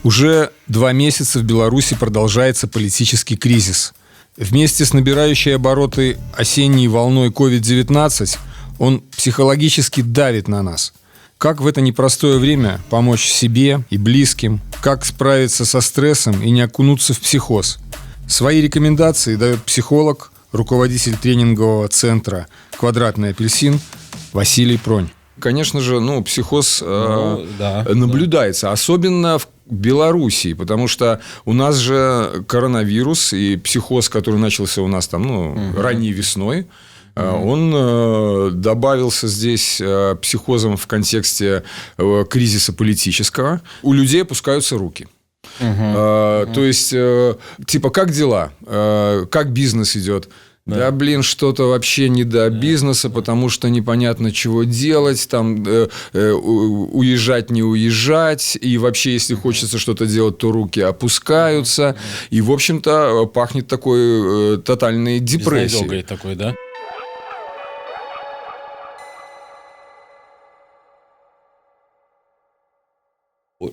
Уже 2 месяца в Беларуси продолжается политический кризис. Вместе с набирающей обороты осенней волной COVID-19 он психологически давит на нас. Как в это непростое время помочь себе и близким? Как справиться со стрессом и не окунуться в психоз? Свои рекомендации дает психолог, руководитель тренингового центра «Квадратный апельсин» Василий Пронь. Конечно же, психоз наблюдается, особенно в Белоруссии, потому что у нас же коронавирус и психоз, который начался у нас ранней весной, он добавился здесь психозом в контексте кризиса политического. У людей опускаются руки. То есть, как дела? Как бизнес идет? Да, что-то вообще не до бизнеса, потому что непонятно, чего делать, уезжать, не уезжать, и вообще, если хочется что-то делать, то руки опускаются, и, в общем-то, пахнет такой тотальной депрессией. Безнадёгой такой, да?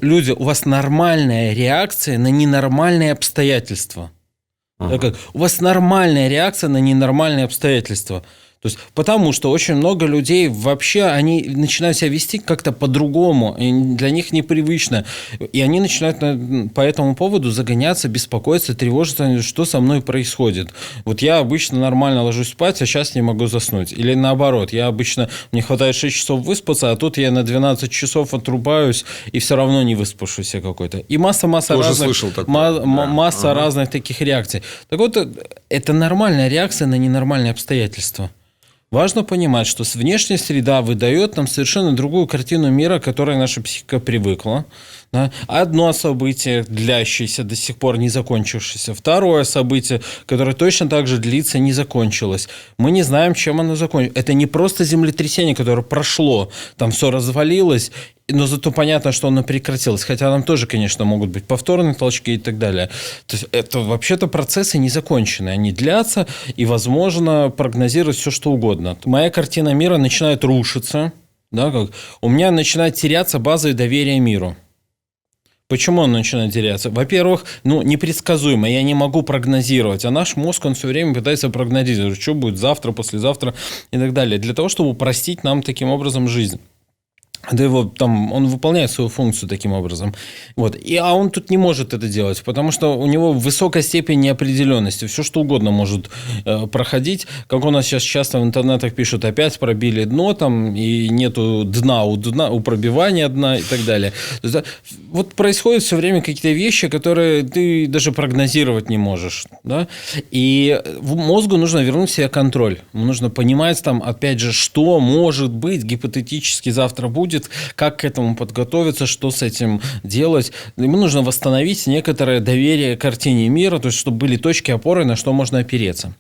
Люди, у вас нормальная реакция на ненормальные обстоятельства. У вас нормальная реакция на ненормальные обстоятельства. То есть, потому что очень много людей вообще, они начинают себя вести как-то по-другому, и для них непривычно. И они начинают по этому поводу загоняться, беспокоиться, тревожиться, что со мной происходит. Вот я обычно нормально ложусь спать, а сейчас не могу заснуть. Или наоборот, мне хватает 6 часов выспаться, а тут я на 12 часов отрубаюсь и все равно не выспавшийся какой-то. И масса разных таких реакций. Так вот, это нормальная реакция на ненормальные обстоятельства. Важно понимать, что внешняя среда выдает нам совершенно другую картину мира, к которой наша психика привыкла. Да? Одно событие, длящееся до сих пор, не закончившееся. Второе событие, которое точно так же длится, не закончилось. Мы не знаем, чем оно закончится. Это не просто землетрясение, которое прошло, там все развалилось, но зато понятно, что оно прекратилось. Хотя там тоже, конечно, могут быть повторные толчки и так далее. То есть это вообще-то процессы не закончены. Они длятся, и возможно прогнозировать все, что угодно. Моя картина мира начинает рушиться. Да, у меня начинает теряться базовое доверие миру. Почему он начинает теряться? Во-первых, непредсказуемо, я не могу прогнозировать, а наш мозг, он все время пытается прогнозировать, что будет завтра, послезавтра и так далее, для того, чтобы упростить нам таким образом жизнь. Да он выполняет свою функцию таким образом. А он тут не может это делать, потому что у него высокая степень неопределенности. Все, что угодно может проходить. Как у нас сейчас часто в интернетах пишут, опять пробили дно, и нету дна у пробивания дна и так далее. То есть, происходят все время какие-то вещи, которые ты даже прогнозировать не можешь. Да? И мозгу нужно вернуть себе контроль. Нужно понимать, опять же, что может быть гипотетически завтра будет, как к этому подготовиться, что с этим делать. Ему нужно восстановить некоторое доверие к картине мира, то есть, чтобы были точки опоры, на что можно опереться.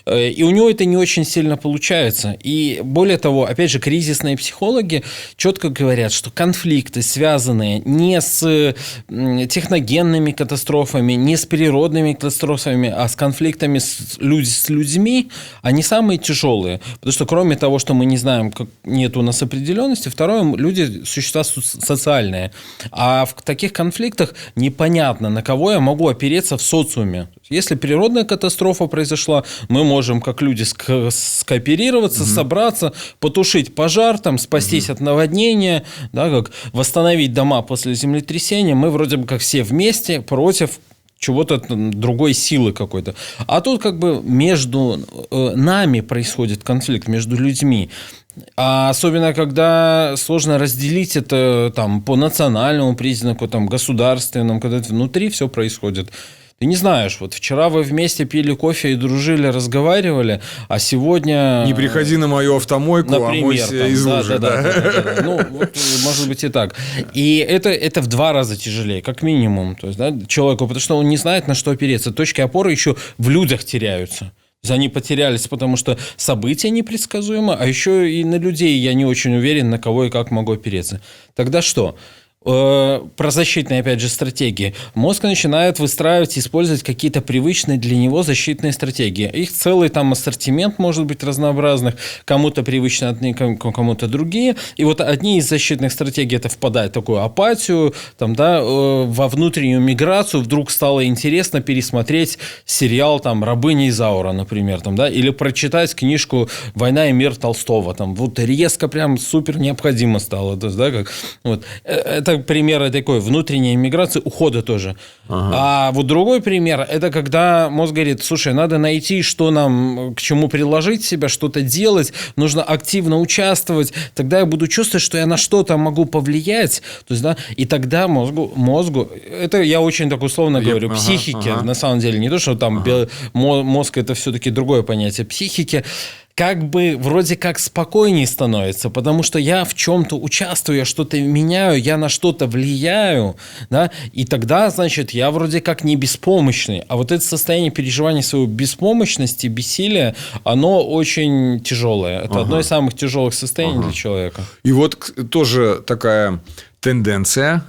И у него это не очень сильно получается. И более того, опять же, кризисные психологи четко говорят, что конфликты, связанные не с техногенными катастрофами, не с природными катастрофами, а с конфликтами с людьми, они самые тяжелые. Потому что кроме того, что мы не знаем, нет у нас определенности, второе, люди существа социальные. А в таких конфликтах непонятно, на кого я могу опереться в социуме. Если природная катастрофа произошла, мы можем, как люди, скооперироваться, собраться, потушить пожар, спастись от наводнения, да, как восстановить дома после землетрясения. Мы вроде бы как все вместе против чего-то другой силы какой-то. А тут между нами происходит конфликт, между людьми. А особенно, когда сложно разделить это по национальному признаку, государственному, когда внутри все происходит. Ты не знаешь, вчера вы вместе пили кофе и дружили, разговаривали, а сегодня... Не приходи на мою автомойку, например, мойся из лужи. Да. Может быть и так. И это в 2 раза тяжелее, как минимум. То есть, человеку, потому что он не знает, на что опереться. Точки опоры еще в людях теряются. Они потерялись, потому что события непредсказуемы, а еще и на людей я не очень уверен, на кого и как могу опереться. Тогда что? про защитные, опять же, стратегии. Мозг начинает выстраивать, использовать какие-то привычные для него защитные стратегии. Их целый там ассортимент может быть разнообразных. Кому-то привычны одни, кому-то другие. И вот одни из защитных стратегий — это впадать в такую апатию, там, да, во внутреннюю миграцию. Вдруг стало интересно пересмотреть сериал там «Рабыня Изаура», например, там, да, или прочитать книжку «Война и мир» Толстого. Там, вот резко прям супер необходимо стало. То есть, да, как, вот. Это пример такой внутренней миграции, ухода тоже. Ага. А вот другой пример — это когда мозг говорит: слушай, надо найти, что нам, к чему приложить себя, что-то делать, нужно активно участвовать, тогда я буду чувствовать, что я на что-то могу повлиять. То есть, да, и тогда мозгу, это я очень так условно говорю, психике, на самом деле, не то, что там мозг — это все-таки другое понятие, психики, как бы вроде как спокойнее становится, потому что я в чем-то участвую, я что-то меняю, я на что-то влияю, да, и тогда, значит, я вроде как не беспомощный. А вот это состояние переживания своей беспомощности, бессилия, оно очень тяжелое. Это одно из самых тяжелых состояний для человека. И вот тоже такая тенденция,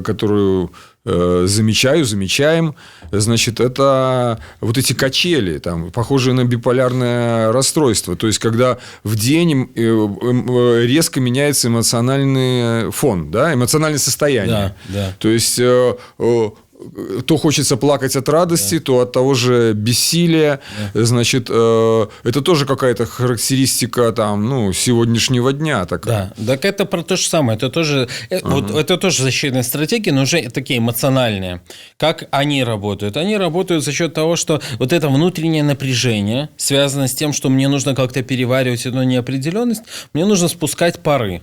которую замечаем, значит, это вот эти качели, там, похожие на биполярное расстройство. То есть, когда в день резко меняется эмоциональный фон, да, эмоциональное состояние. Да. То есть, то хочется плакать от радости, то от того же бессилия. Значит, это тоже какая-то характеристика там, ну, сегодняшнего дня такая. Да, так это про то же самое. Это тоже, вот, это тоже защитные стратегии, но уже такие эмоциональные. Как они работают? Они работают за счет того, что вот это внутреннее напряжение связано с тем, что мне нужно как-то переваривать эту неопределенность, мне нужно спускать пары.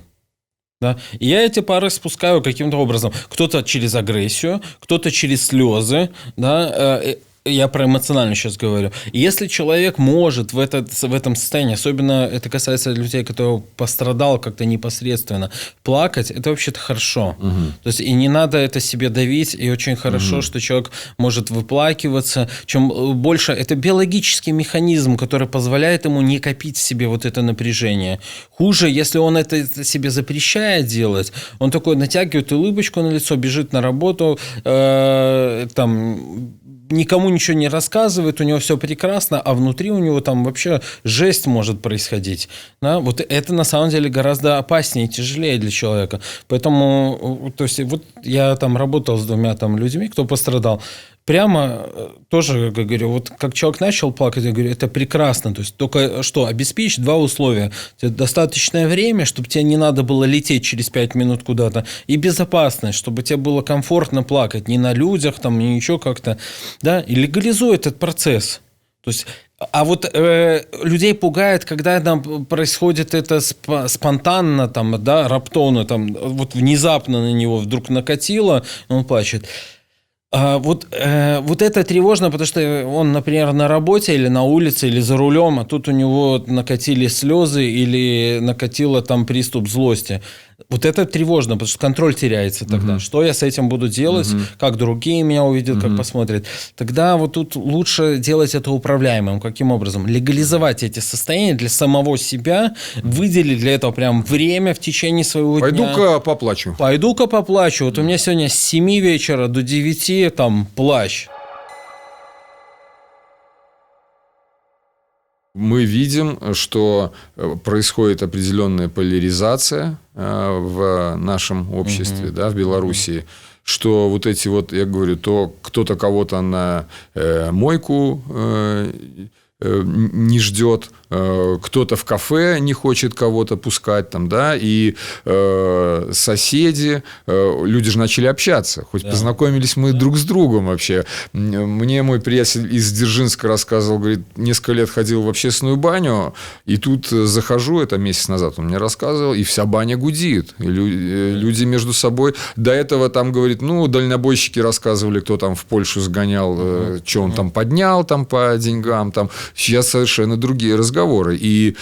Да? И я эти пары спускаю каким-то образом. Кто-то через агрессию, кто-то через слезы, да, я про эмоционально сейчас говорю. И если человек может в этом состоянии, особенно это касается людей, кто пострадал как-то непосредственно, плакать, это вообще-то хорошо. То есть, и не надо это себе давить, и очень хорошо, что человек может выплакиваться. Чем больше, это биологический механизм, который позволяет ему не копить в себе вот это напряжение. Хуже, если он это себе запрещает делать, он такой натягивает улыбочку на лицо, бежит на работу, там, никому ничего не рассказывает, у него все прекрасно, а внутри у него там вообще жесть может происходить. Да? Вот это на самом деле гораздо опаснее и тяжелее для человека. Поэтому, то есть, вот я там работал с 2 там людьми, кто пострадал. Прямо тоже, как говорю, вот как человек начал плакать, я говорю, это прекрасно. То есть, только что, обеспечить 2 условия. Достаточное время, чтобы тебе не надо было лететь через 5 минут куда-то, и безопасность, чтобы тебе было комфортно плакать. Не на людях, там, не еще как-то. Да? И легализуй этот процесс. То есть, а вот людей пугает, когда там происходит это спонтанно, там, да, раптоно, там, вот внезапно на него вдруг накатило, и он плачет. Вот это тревожно, потому что он, например, на работе или на улице, или за рулем, а тут у него накатили слезы или накатило там приступ злости. Вот это тревожно, потому что контроль теряется тогда. Что я с этим буду делать, как другие меня увидят, как посмотрят. Тогда вот тут лучше делать это управляемым. Каким образом? Легализовать эти состояния для самого себя, выделить для этого прям время в течение своего дня. Пойду-ка поплачу. Пойду-ка поплачу. Вот у меня сегодня с 7 вечера до 9 там плач. Мы видим, что происходит определенная поляризация в нашем обществе, да, в Белоруссии, что вот эти вот, я говорю, то кто-то кого-то на мойку не ждет, кто-то в кафе не хочет кого-то пускать, там, да, и соседи, люди же начали общаться, хоть познакомились мы друг с другом вообще. Мне мой приятель из Дзержинска рассказывал, говорит, несколько лет ходил в общественную баню, и тут захожу, это месяц назад он мне рассказывал, и вся баня гудит, и люди между собой, до этого там, говорит, ну, дальнобойщики рассказывали, кто там в Польшу сгонял, что он там поднял там по деньгам, там, сейчас совершенно другие разговоры. И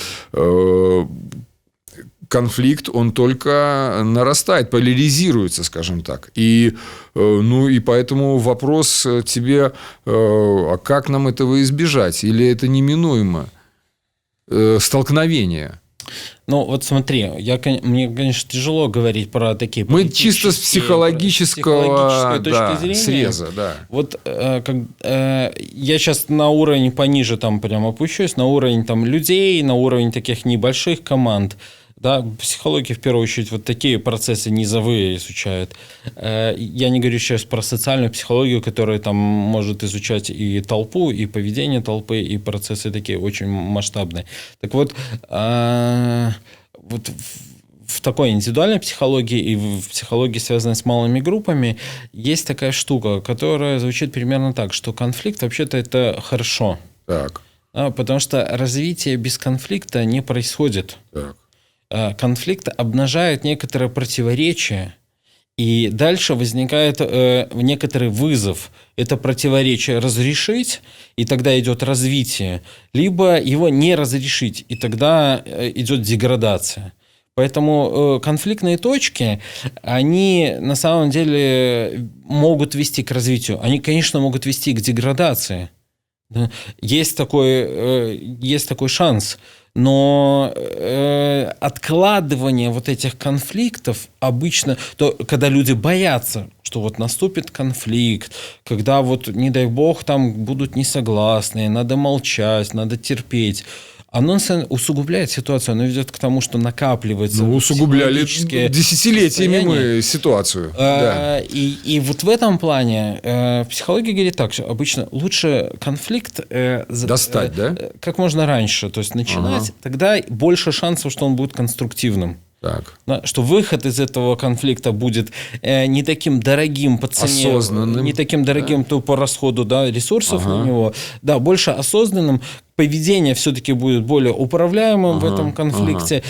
конфликт, он только нарастает, поляризируется, скажем так. И, ну, и поэтому вопрос тебе, а как нам этого избежать? Или это неминуемо? Столкновение? Ну, вот смотри, мне, конечно, тяжело говорить про такие Мы чисто с психологического точки зрения. среза, да. Вот я сейчас на уровень пониже там прям опущусь, на уровень там людей, на уровень таких небольших команд. Да, психология, в первую очередь, вот такие процессы низовые изучает. Я не говорю сейчас про социальную психологию, которая там может изучать и толпу, и поведение толпы, и процессы такие очень масштабные. Так вот, вот в такой индивидуальной психологии и в психологии, связанной с малыми группами, есть такая штука, которая звучит примерно так, что конфликт вообще-то это хорошо. Так. Потому что развитие без конфликта не происходит. Так. Конфликт обнажает некоторые противоречия, и дальше возникает некоторый вызов. Это противоречие разрешить, и тогда идет развитие, либо его не разрешить, и тогда идет деградация. Поэтому конфликтные точки, они на самом деле могут вести к развитию. Они, конечно, могут вести к деградации. Есть такой шанс. Но откладывание вот этих конфликтов обычно, когда люди боятся, что вот наступит конфликт, когда вот, не дай бог, там будут несогласные, надо молчать, надо терпеть, оно усугубляет ситуацию, оно ведет к тому, что накапливается. Усугубляли десятилетиями мы ситуацию. Да. И вот в этом плане психология говорит так, что обычно лучше конфликт достать, да? Как можно раньше, то есть начинать, тогда больше шансов, что он будет конструктивным. Так. Что выход из этого конфликта будет не таким дорогим по цене, осознанным, не таким дорогим по расходу ресурсов у него, больше осознанным. Поведение все-таки будет более управляемым в этом конфликте.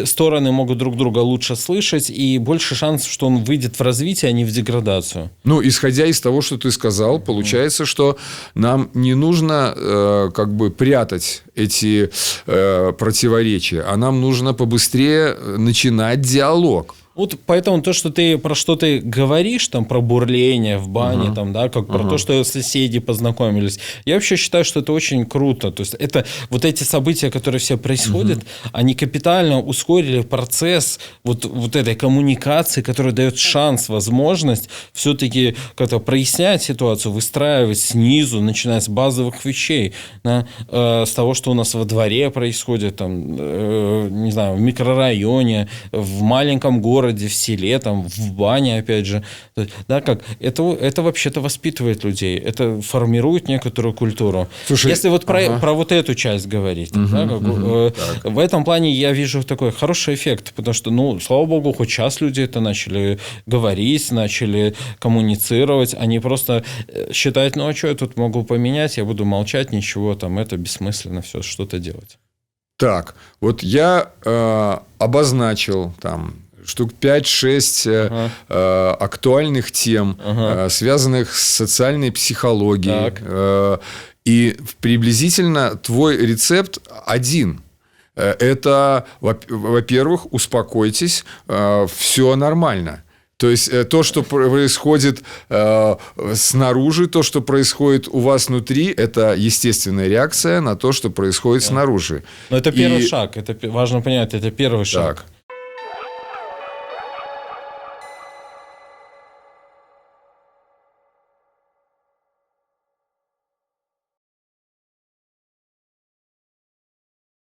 Стороны могут друг друга лучше слышать, и больше шансов, что он выйдет в развитие, а не в деградацию. Ну, исходя из того, что ты сказал, получается, что нам не нужно прятать эти противоречия, а нам нужно побыстрее начинать диалог. Вот поэтому про что ты говоришь, там, про бурление в бане, там, да, как про то, что соседи познакомились, я вообще считаю, что это очень круто. То есть это вот эти события, которые все происходят, они капитально ускорили процесс вот этой коммуникации, которая дает шанс, возможность все-таки как-то прояснять ситуацию, выстраивать снизу, начиная с базовых вещей, да, с того, что у нас во дворе происходит, там, не знаю, в микрорайоне, в маленьком городе, в селе, там, в бане, опять же. Да, это вообще-то воспитывает людей, это формирует некоторую культуру. Слушай, если вот про вот эту часть говорить, в этом плане я вижу такой хороший эффект, потому что, слава богу, хоть сейчас люди это начали говорить, начали коммуницировать, они просто считают, а что я тут могу поменять, я буду молчать, ничего, там, это бессмысленно все что-то делать. Так, вот я обозначил там штук 5-6 актуальных тем, связанных с социальной психологией. И приблизительно твой рецепт один. Это, во-первых, успокойтесь, все нормально. То есть то, что происходит снаружи, то, что происходит у вас внутри, это естественная реакция на то, что происходит снаружи. Но это первый шаг. Это важно понять, это первый шаг. Так.